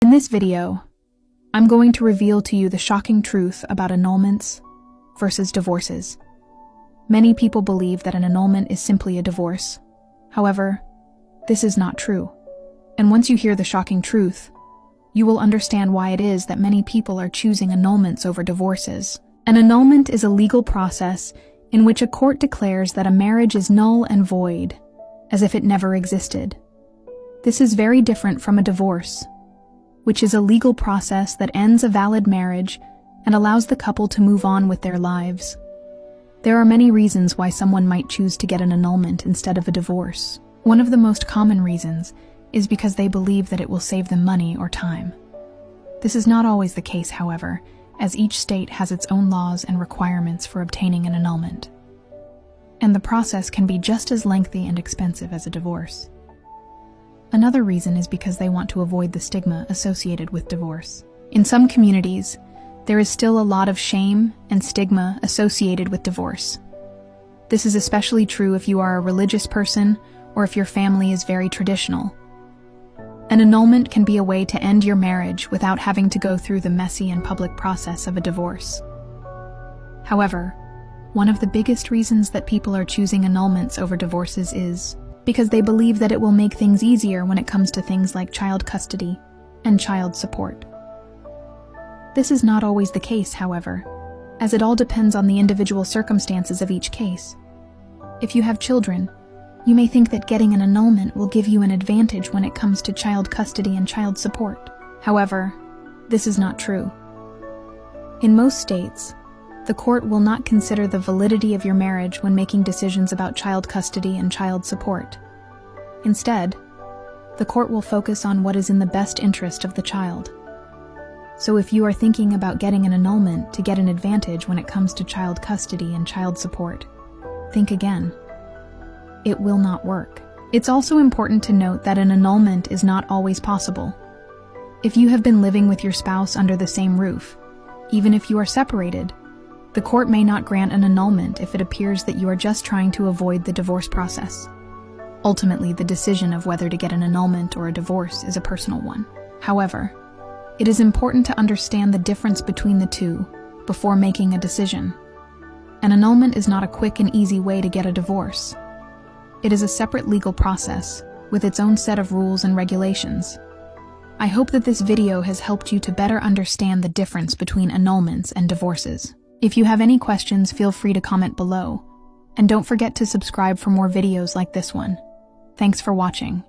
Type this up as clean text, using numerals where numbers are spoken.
In this video, I'm going to reveal to you the shocking truth about annulments versus divorces. Many people believe that an annulment is simply a divorce. However, this is not true. And once you hear the shocking truth, you will understand why it is that many people are choosing annulments over divorces. An annulment is a legal process in which a court declares that a marriage is null and void, as if it never existed. This is very different from a divorce, which is a legal process that ends a valid marriage and allows the couple to move on with their lives. There are many reasons why someone might choose to get an annulment instead of a divorce. One of the most common reasons is because they believe that it will save them money or time. This is not always the case, however, as each state has its own laws and requirements for obtaining an annulment. And the process can be just as lengthy and expensive as a divorce. Another reason is because they want to avoid the stigma associated with divorce. In some communities, there is still a lot of shame and stigma associated with divorce. This is especially true if you are a religious person or if your family is very traditional. An annulment can be a way to end your marriage without having to go through the messy and public process of a divorce. However, one of the biggest reasons that people are choosing annulments over divorces is because they believe that it will make things easier when it comes to things like child custody and child support. This is not always the case, however, as it all depends on the individual circumstances of each case. If you have children, you may think that getting an annulment will give you an advantage when it comes to child custody and child support. However, this is not true. In most states, the court will not consider the validity of your marriage when making decisions about child custody and child support. Instead, the court will focus on what is in the best interest of the child. So if you are thinking about getting an annulment to get an advantage when it comes to child custody and child support, think again. It will not work. It's also important to note that an annulment is not always possible. If you have been living with your spouse under the same roof, even if you are separated, the court may not grant an annulment if it appears that you are just trying to avoid the divorce process. Ultimately, the decision of whether to get an annulment or a divorce is a personal one. However, it is important to understand the difference between the two before making a decision. An annulment is not a quick and easy way to get a divorce. It is a separate legal process with its own set of rules and regulations. I hope that this video has helped you to better understand the difference between annulments and divorces. If you have any questions, feel free to comment below. And don't forget to subscribe for more videos like this one. Thanks for watching.